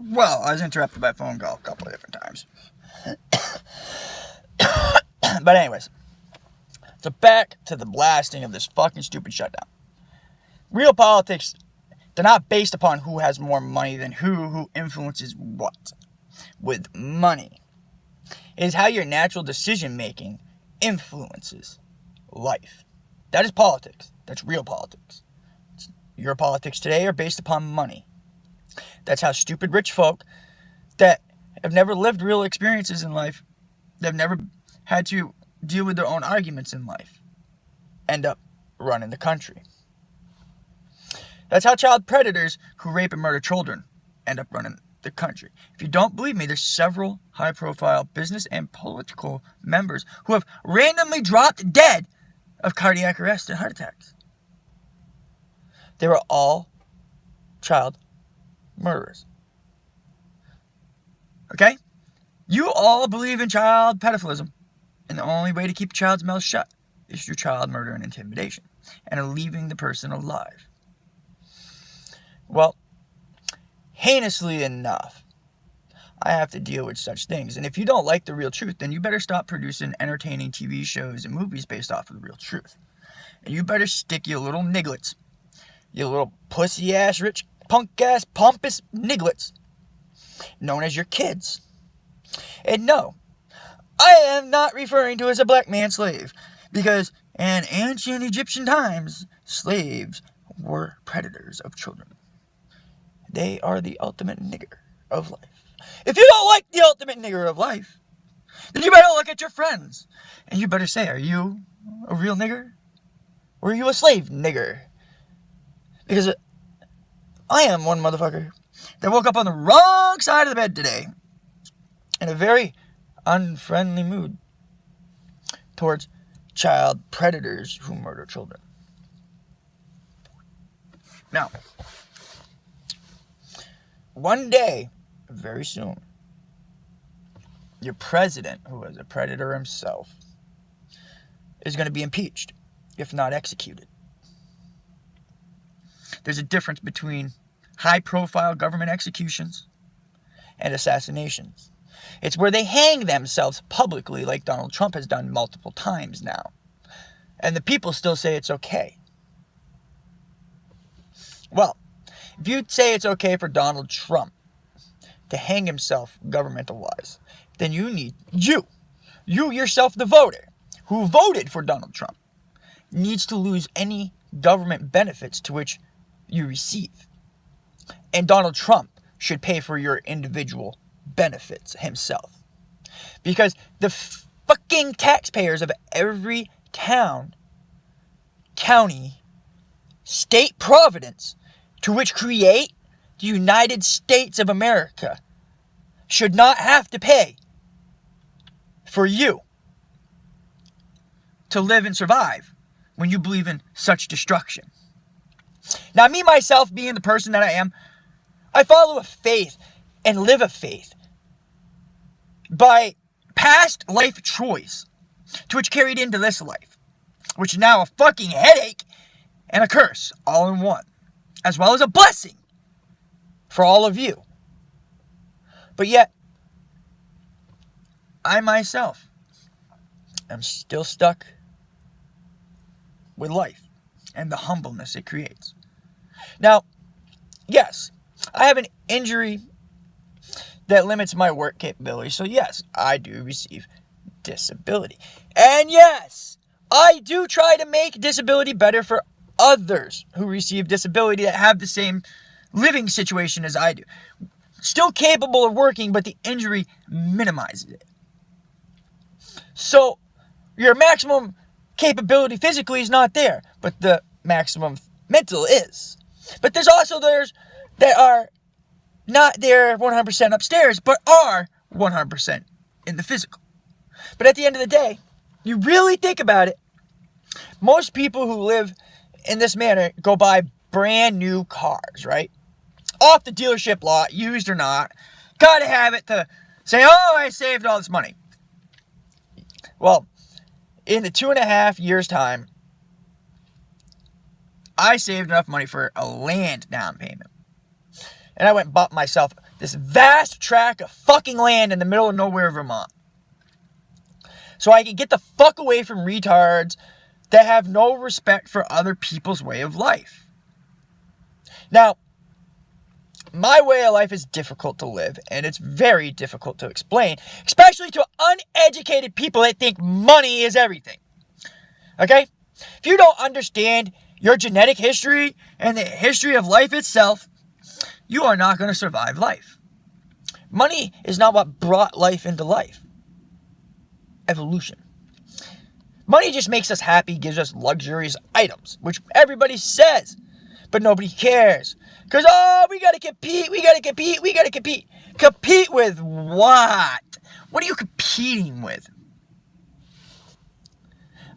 Well, I was interrupted by a phone call a couple of different times. But anyways, so back to the blasting of this fucking stupid shutdown. Real politics, they're not based upon who has more money than who influences what. With money, it is how your natural decision making influences life. That is politics. That's real politics. Your politics today are based upon money. That's how stupid rich folk that have never lived real experiences in life, that have never had to deal with their own arguments in life, end up running the country. That's how child predators who rape and murder children end up running the country. If you don't believe me, there's several high-profile business and political members who have randomly dropped dead of cardiac arrest and heart attacks. They were all child murderers. Okay? You all believe in child pedophilism, and the only way to keep a child's mouth shut is through child murder and intimidation, and leaving the person alive. Well, heinously enough, I have to deal with such things. And if you don't like the real truth, then you better stop producing entertaining TV shows and movies based off of the real truth. And you better stick your little nigglets, your little pussy-ass, rich, punk-ass, pompous nigglets, known as your kids. And no, I am not referring to as a black man slave, because in ancient Egyptian times, slaves were predators of children. They are the ultimate nigger of life. If you don't like the ultimate nigger of life, then you better look at your friends. And you better say, are you a real nigger? Or are you a slave nigger? Because I am one motherfucker that woke up on the wrong side of the bed today in a very unfriendly mood towards child predators who murder children. Now, one day, very soon, your president, who is a predator himself, is going to be impeached, if not executed. There's a difference between high-profile government executions and assassinations. It's where they hang themselves publicly, like Donald Trump has done multiple times now. And the people still say it's okay. Well, if you say it's okay for Donald Trump to hang himself governmental-wise, then you yourself, the voter, who voted for Donald Trump, needs to lose any government benefits to which you receive. And Donald Trump should pay for your individual benefits himself. Because the fucking taxpayers of every town, county, state, providence, to which create the United States of America, should not have to pay for you to live and survive when you believe in such destruction. Now, me, myself, being the person that I am, I follow a faith and live a faith by past life choice, to which carried into this life, which is now a fucking headache and a curse all in one, as well as a blessing for all of you. But yet, I myself am still stuck with life and the humbleness it creates. Now, yes, I have an injury that limits my work capability. So yes, I do receive disability. And yes, I do try to make disability better for others who receive disability that have the same living situation as I do. Still capable of working, but the injury minimizes it. So your maximum capability physically is not there, but the maximum mental is. But there's also those that are not there 100% upstairs, but are 100% in the physical. But at the end of the day, you really think about it, most people who live in this manner go buy brand new cars, right? Off the dealership lot, used or not. Gotta have it to say, oh, I saved all this money. Well, in the 2.5 years' time, I saved enough money for a land down payment. And I went and bought myself this vast tract of fucking land in the middle of nowhere, Vermont. So I can get the fuck away from retards that have no respect for other people's way of life. Now, my way of life is difficult to live, and it's very difficult to explain, especially to uneducated people that think money is everything. Okay? If you don't understand your genetic history and the history of life itself, you are not going to survive life. Money is not what brought life into life. Evolution. Money just makes us happy, gives us luxurious items, which everybody says, but nobody cares. Because, we got to compete. Compete with what? What are you competing with?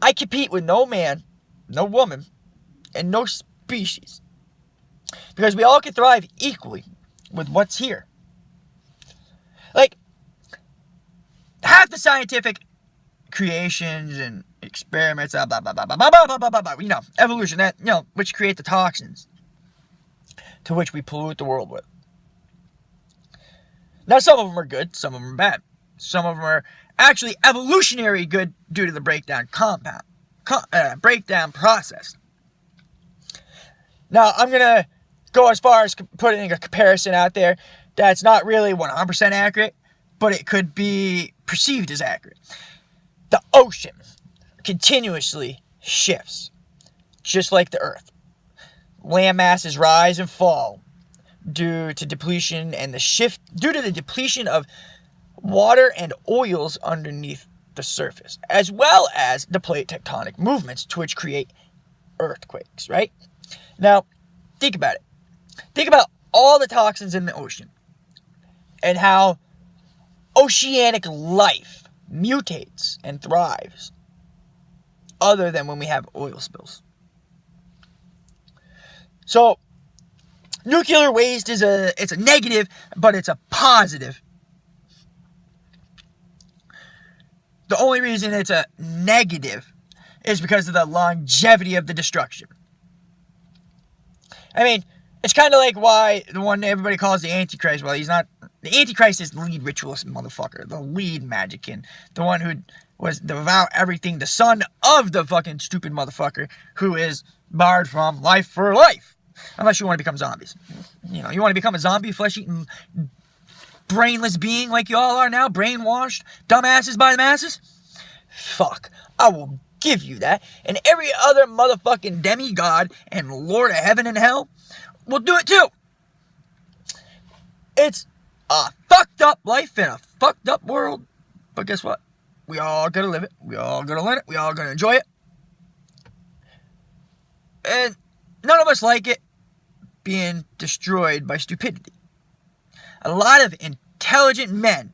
I compete with no man, no woman, and no species. Because we all can thrive equally with what's here. Like, half the scientific creations and experiments, blah, blah, blah, blah, blah, blah, blah, blah, blah, blah, evolution, which create the toxins to which we pollute the world with. Now, some of them are good, some of them are bad. Some of them are actually evolutionary good due to the breakdown process. Now, I'm going to go as far as putting a comparison out there that's not really 100% accurate, but it could be perceived as accurate. The ocean continuously shifts, just like the earth. Land masses rise and fall due to depletion of water and oils underneath the surface, as well as the plate tectonic movements to which create earthquakes, right? Now, think about it. Think about all the toxins in the ocean and how oceanic life mutates and thrives other than when we have oil spills. So, nuclear waste is a negative, but it's a positive. The only reason it's a negative is because of the longevity of the destruction. I mean, it's kind of like why the one everybody calls the Antichrist. Well, he's not. The Antichrist is the lead ritualist motherfucker, the lead magician, the one who was devout everything, the son of the fucking stupid motherfucker who is barred from life for life. Unless you want to become zombies. You want to become a zombie, flesh-eating, brainless being like you all are now, brainwashed, dumbasses by the masses? Fuck. I will give you that. And every other motherfucking demigod and Lord of heaven and hell will do it too. It's a fucked up life in a fucked up world. But guess what? We all gonna live it. We all gonna learn it. We all gonna enjoy it. And none of us like it being destroyed by stupidity. A lot of intelligent men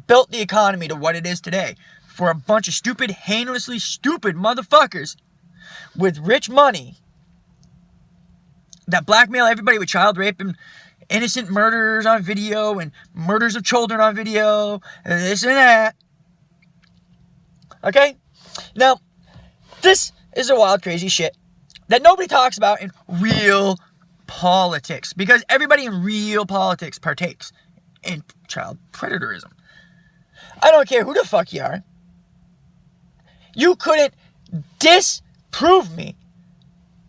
built the economy to what it is today for a bunch of stupid, heinously stupid motherfuckers with rich money that blackmail everybody with child rape and innocent murders on video and murders of children on video and this and that. Okay? Now, this is a wild, crazy shit that nobody talks about in real politics, because everybody in real politics partakes in child predatorism. I don't care who the fuck you are. You couldn't disprove me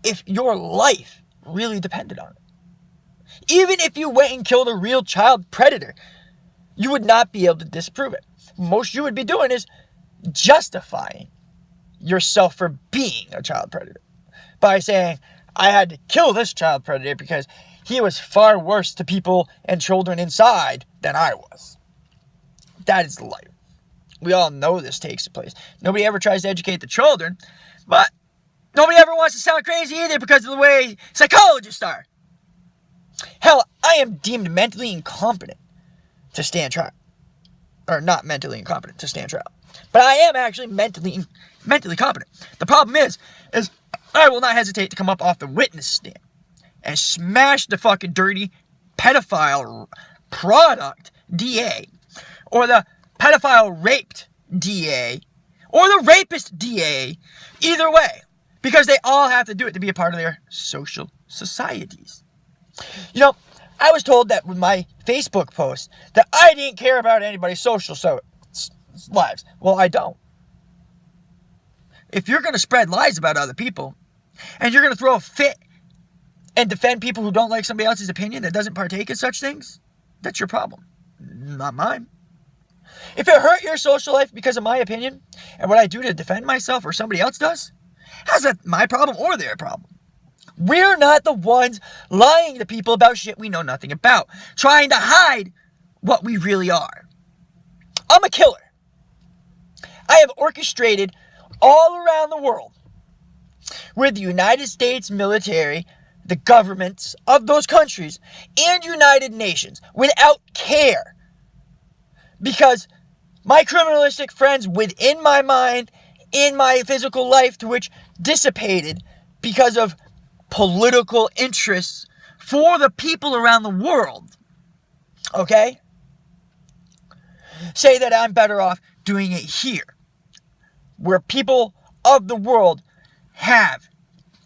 if your life really depended on it. Even if you went and killed a real child predator, you would not be able to disprove it. Most you would be doing is justifying yourself for being a child predator by saying, I had to kill this child predator because he was far worse to people and children inside than I was. That is life. We all know this takes place. Nobody ever tries to educate the children, but nobody ever wants to sound crazy either because of the way psychologists are. Hell, I am deemed mentally incompetent to stand trial. Or not mentally incompetent to stand trial. But I am actually mentally competent. The problem is I will not hesitate to come up off the witness stand and smash the fucking dirty pedophile product DA, or the pedophile raped DA, or the rapist DA, either way, because they all have to do it to be a part of their social societies. I was told that with my Facebook post that I didn't care about anybody's social lives. Well, I don't. If you're going to spread lies about other people, and you're going to throw a fit and defend people who don't like somebody else's opinion that doesn't partake in such things, that's your problem, not mine. If it hurt your social life because of my opinion and what I do to defend myself or somebody else does, how's that my problem or their problem? We're not the ones lying to people about shit we know nothing about, trying to hide what we really are. I'm a killer. I have orchestrated all around the world with the United States military, the governments of those countries, and United Nations without care. Because my criminalistic friends within my mind, in my physical life, to which dissipated because of political interests for the people around the world, okay, say that I'm better off doing it here, where people of the world have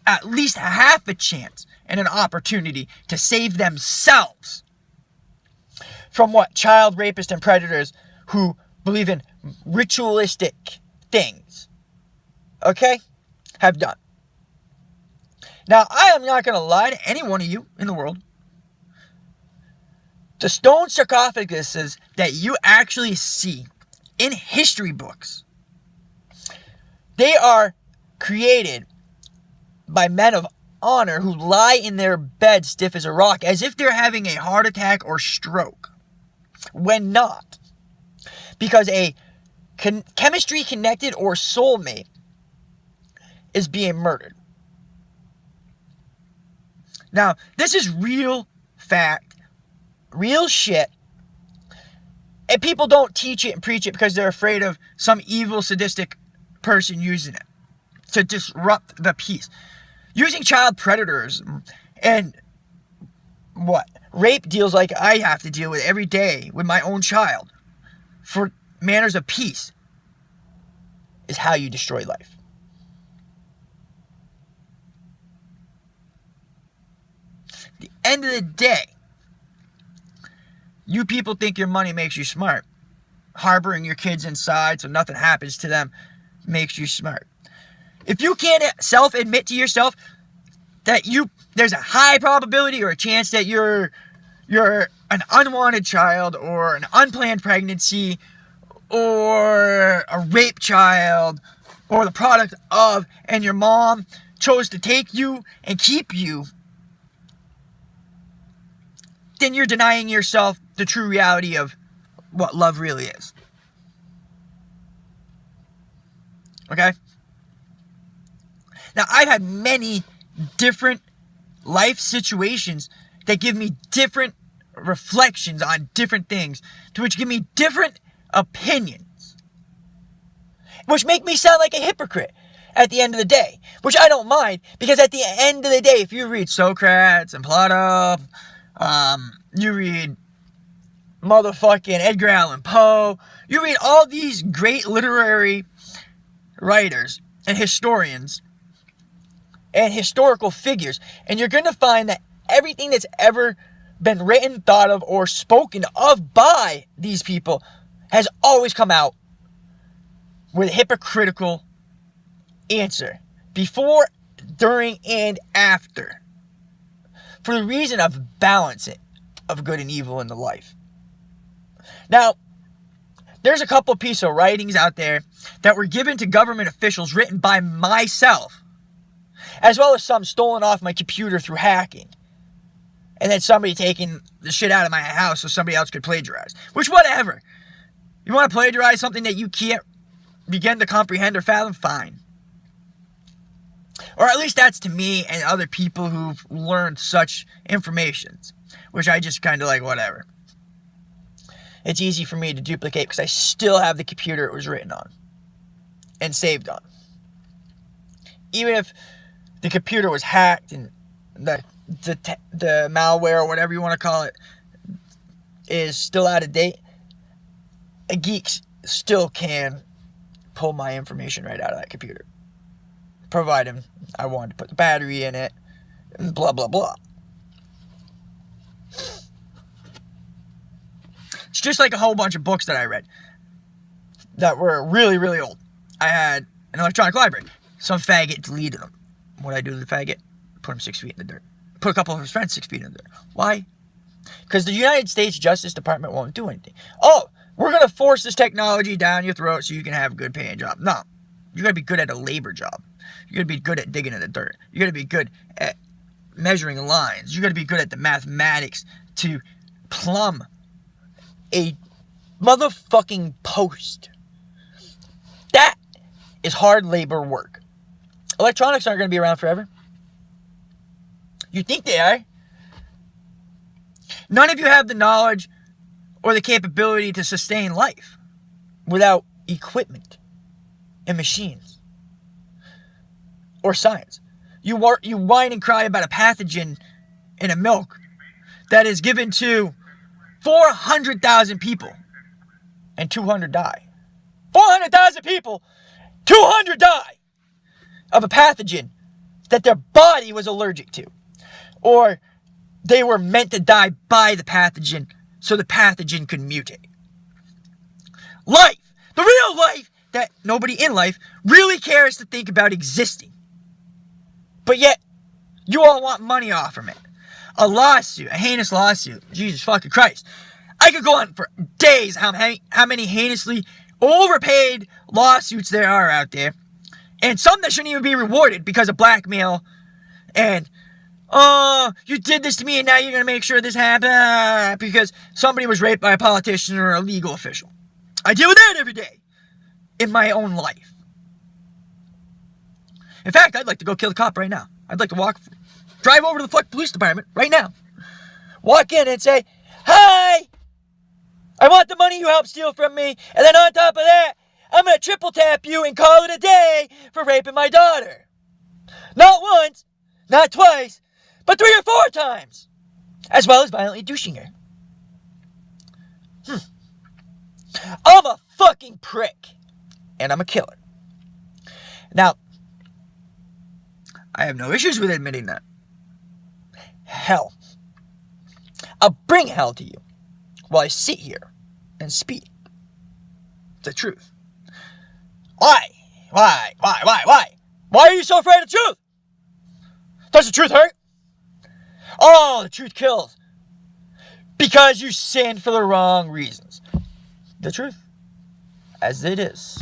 at least half a chance and an opportunity to save themselves from what child rapists and predators who believe in ritualistic things, okay, have done. Now, I am not going to lie to any one of you in the world. The stone sarcophaguses that you actually see in history books, they are created by men of honor who lie in their bed stiff as a rock as if they're having a heart attack or stroke, when not. Because a chemistry connected or soulmate is being murdered. Now, this is real fact, real shit, and people don't teach it and preach it because they're afraid of some evil, sadistic person using it to disrupt the peace. Using child predators and rape deals like I have to deal with every day with my own child for manners of peace is how you destroy life. At the end of the day, you people think your money makes you smart. Harboring your kids inside so nothing happens to them makes you smart. If you can't self-admit to yourself that there's a high probability or a chance that you're an unwanted child or an unplanned pregnancy or a rape child or the product of, and your mom chose to take you and keep you, then you're denying yourself the true reality of what love really is. Okay? Now, I've had many different life situations that give me different reflections on different things, to which give me different opinions, which make me sound like a hypocrite at the end of the day, which I don't mind, because at the end of the day, if you read Socrates and Plato, you read motherfucking Edgar Allan Poe, you read all these great literary writers and historians and historical figures, and you're going to find that everything that's ever been written, thought of, or spoken of by these people has always come out with a hypocritical answer. Before, during, and after. For the reason of balancing of good and evil in the life. Now, there's a couple pieces of writings out there that were given to government officials written by myself, as well as some stolen off my computer through hacking. And then somebody taking the shit out of my house so somebody else could plagiarize. Which, whatever. You want to plagiarize something that you can't begin to comprehend or fathom? Fine. Or at least that's to me and other people who've learned such informations. Which I just kind of like, whatever. It's easy for me to duplicate because I still have the computer it was written on. And saved on. Even if the computer was hacked and the malware or whatever you want to call it is still out of date, a geek still can pull my information right out of that computer, provided I wanted to put the battery in it and blah blah blah. It's just like a whole bunch of books that I read that were really, really old. I had an electronic library. Some faggot deleted them. What did I do to the faggot? Put him 6 feet in the dirt. Put a couple of his friends 6 feet in the dirt. Why? Because the United States Justice Department won't do anything. Oh, we're going to force this technology down your throat so you can have a good paying job. No. You got to be good at a labor job. You got to be good at digging in the dirt. You got to be good at measuring lines. You got to be good at the mathematics to plumb a motherfucking post. That is hard labor work. Electronics aren't going to be around forever. You think they are. None of you have the knowledge or the capability to sustain life without equipment and machines or science. You whine and cry about a pathogen in a milk that is given to 400,000 people and 200 die. 400,000 people, 200 die of a pathogen that their body was allergic to. Or they were meant to die by the pathogen so the pathogen could mutate. Life, the real life that nobody in life really cares to think about existing. But yet, you all want money off from it. A lawsuit, a heinous lawsuit. Jesus fucking Christ. I could go on for days how many heinously overpaid lawsuits there are out there. And some that shouldn't even be rewarded because of blackmail. And, oh, you did this to me and now you're going to make sure this happens because somebody was raped by a politician or a legal official. I deal with that every day in my own life. In fact, I'd like to go kill the cop right now. I'd like to drive over to the fuck police department right now. Walk in and say, "Hi! I want the money you helped steal from me. And then on top of that, I'm going to triple tap you and call it a day for raping my daughter." Not once, not twice, but 3 or 4 times. As well as violently douching her. I'm a fucking prick. And I'm a killer. Now, I have no issues with admitting that. Hell. I'll bring hell to you while I sit here and speak the truth. Why? Why? Why are you so afraid of truth? Does the truth hurt? Oh, the truth kills. Because you sinned for the wrong reasons. The truth. As it is.